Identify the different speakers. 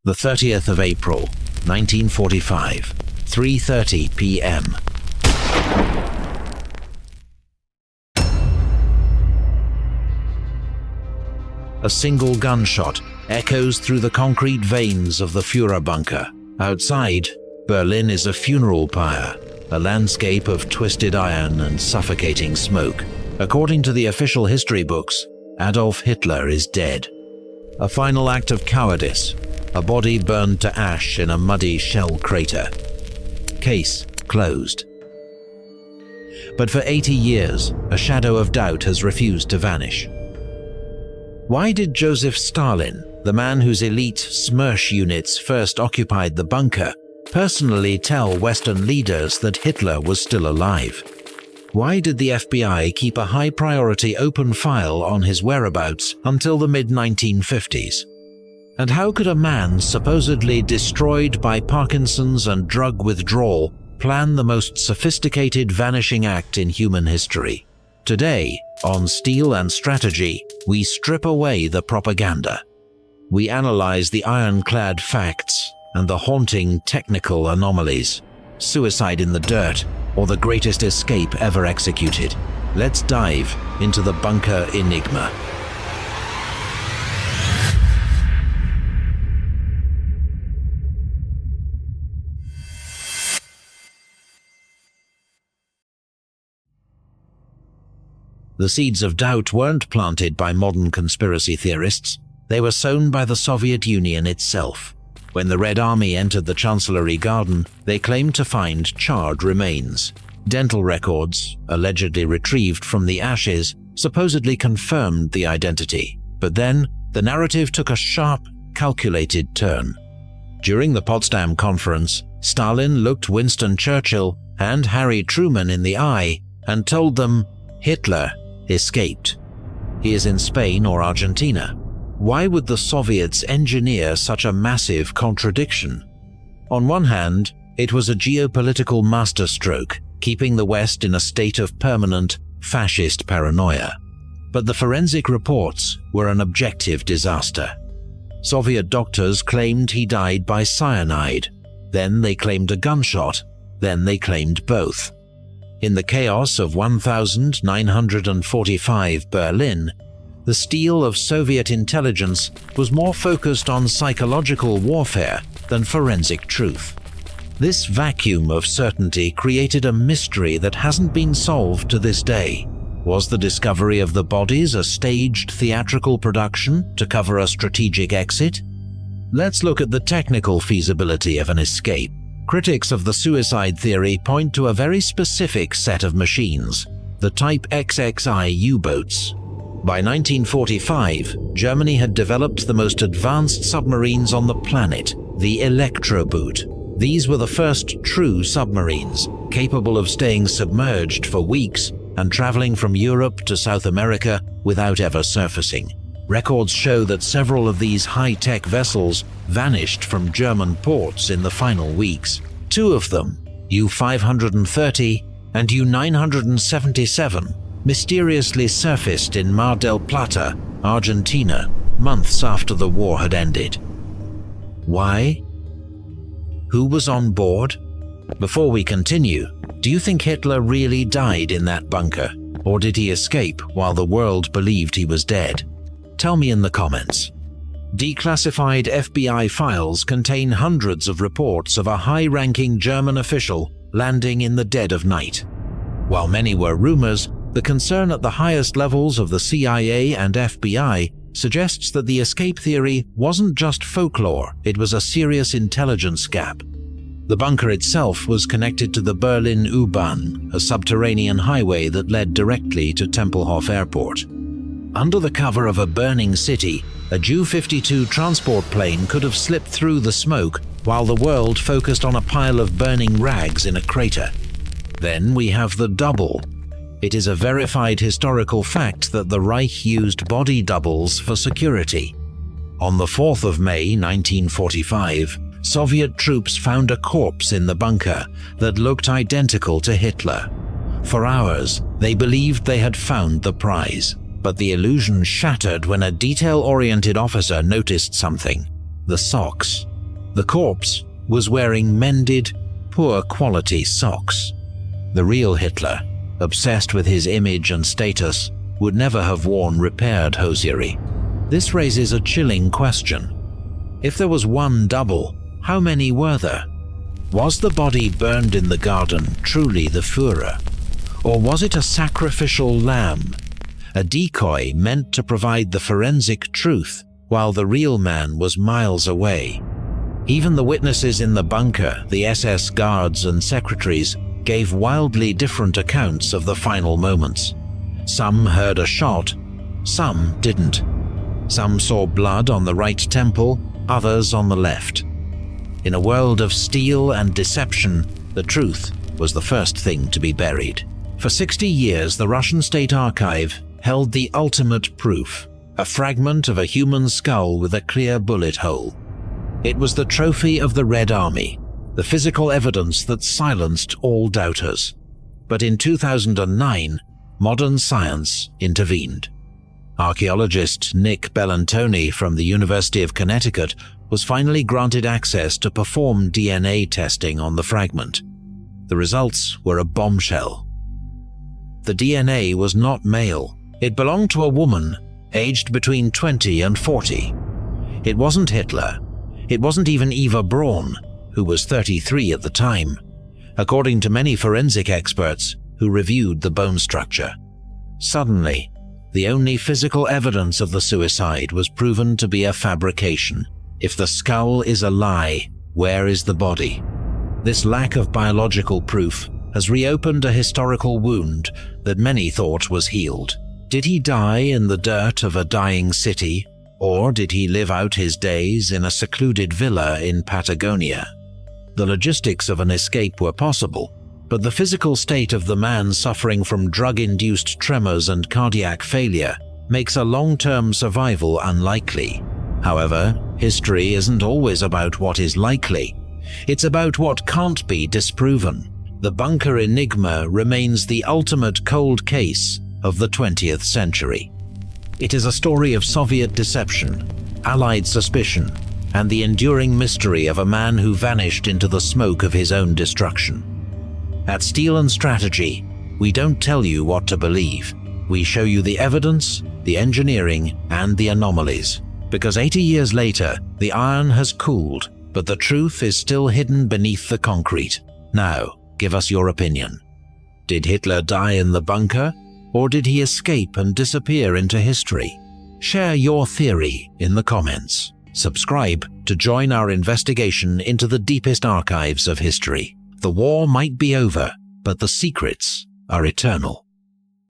Speaker 1: the 30th of April, 1945, 3:30 p.m. A single gunshot echoes through the concrete veins of the Führerbunker. Outside, Berlin is a funeral pyre, a landscape of twisted iron and suffocating smoke. According to the official history books, Adolf Hitler is dead. A final act of cowardice, a body burned to ash in a muddy shell crater. Case closed. But for 80 years, a shadow of doubt has refused to vanish. Why did Joseph Stalin, the man whose elite Smersh units first occupied the bunker, personally tell Western leaders that Hitler was still alive? Why did the FBI keep a high-priority open file on his whereabouts until the mid-1950s? And how could a man supposedly destroyed by Parkinson's and drug withdrawal plan the most sophisticated vanishing act in human history? Today, on Steel and Strategy, we strip away the propaganda. We analyze the ironclad facts and the haunting technical anomalies. Suicide in the dirt, or the greatest escape ever executed. Let's dive into the bunker Enigma. The seeds of doubt weren't planted by modern conspiracy theorists. They were sown by the Soviet Union itself. When the Red Army entered the Chancellery Garden, they claimed to find charred remains. Dental records, allegedly retrieved from the ashes, supposedly confirmed the identity. But then, the narrative took a sharp, calculated turn. During the Potsdam Conference, Stalin looked Winston Churchill and Harry Truman in the eye and told them, Hitler escaped. He is in Spain or Argentina. Why would the Soviets engineer such a massive contradiction? On one hand, it was a geopolitical masterstroke, keeping the West in a state of permanent fascist paranoia. But the forensic reports were an objective disaster. Soviet doctors claimed he died by cyanide. Then they claimed a gunshot. Then they claimed both. In the chaos of 1945 Berlin, the steel of Soviet intelligence was more focused on psychological warfare than forensic truth. This vacuum of certainty created a mystery that hasn't been solved to this day. Was the discovery of the bodies a staged theatrical production to cover a strategic exit? Let's look at the technical feasibility of an escape. Critics of the suicide theory point to a very specific set of machines, the Type XXI U-Boats. By 1945, Germany had developed the most advanced submarines on the planet, the Elektroboot. These were the first true submarines, capable of staying submerged for weeks and traveling from Europe to South America without ever surfacing. Records show that several of these high-tech vessels vanished from German ports in the final weeks. Two of them, U-530 and U-977, mysteriously surfaced in Mar del Plata, Argentina, months after the war had ended. Why? Who was on board? Before we continue, do you think Hitler really died in that bunker, or did he escape while the world believed he was dead? Tell me in the comments. Declassified FBI files contain hundreds of reports of a high-ranking German official landing in the dead of night. While many were rumors, the concern at the highest levels of the CIA and FBI suggests that the escape theory wasn't just folklore, it was a serious intelligence gap. The bunker itself was connected to the Berlin U-Bahn, a subterranean highway that led directly to Tempelhof Airport. Under the cover of a burning city, a Ju-52 transport plane could have slipped through the smoke while the world focused on a pile of burning rags in a crater. Then we have the double. It is a verified historical fact that the Reich used body doubles for security. On the 4th of May 1945, Soviet troops found a corpse in the bunker that looked identical to Hitler. For hours, they believed they had found the prize. But the illusion shattered when a detail-oriented officer noticed something. The socks. The corpse was wearing mended, poor-quality socks. The real Hitler, obsessed with his image and status, would never have worn repaired hosiery. This raises a chilling question. If there was one double, how many were there? Was the body burned in the garden truly the Führer? Or was it a sacrificial lamb, a decoy meant to provide the forensic truth while the real man was miles away? Even the witnesses in the bunker, the SS guards and secretaries, gave wildly different accounts of the final moments. Some heard a shot, some didn't. Some saw blood on the right temple, others on the left. In a world of steel and deception, the truth was the first thing to be buried. For 60 years, the Russian State Archive held the ultimate proof, a fragment of a human skull with a clear bullet hole. It was the trophy of the Red Army, the physical evidence that silenced all doubters. But in 2009, modern science intervened. Archaeologist Nick Bellantoni from the University of Connecticut was finally granted access to perform DNA testing on the fragment. The results were a bombshell. The DNA was not male. It belonged to a woman aged between 20 and 40. It wasn't Hitler. It wasn't even Eva Braun, who was 33 at the time, according to many forensic experts who reviewed the bone structure. Suddenly, the only physical evidence of the suicide was proven to be a fabrication. If the skull is a lie, where is the body? This lack of biological proof has reopened a historical wound that many thought was healed. Did he die in the dirt of a dying city, or did he live out his days in a secluded villa in Patagonia? The logistics of an escape were possible, but the physical state of the man suffering from drug-induced tremors and cardiac failure makes a long-term survival unlikely. However, history isn't always about what is likely. It's about what can't be disproven. The bunker Enigma remains the ultimate cold case of the 20th century. It is a story of Soviet deception, Allied suspicion, and the enduring mystery of a man who vanished into the smoke of his own destruction. At Steel and Strategy, we don't tell you what to believe. We show you the evidence, the engineering, and the anomalies. Because 80 years later, the iron has cooled, but the truth is still hidden beneath the concrete. Now, give us your opinion. Did Hitler die in the bunker, or did he escape and disappear into history? Share your theory in the comments. Subscribe to join our investigation into the deepest archives of history. The war might be over, but the secrets are eternal.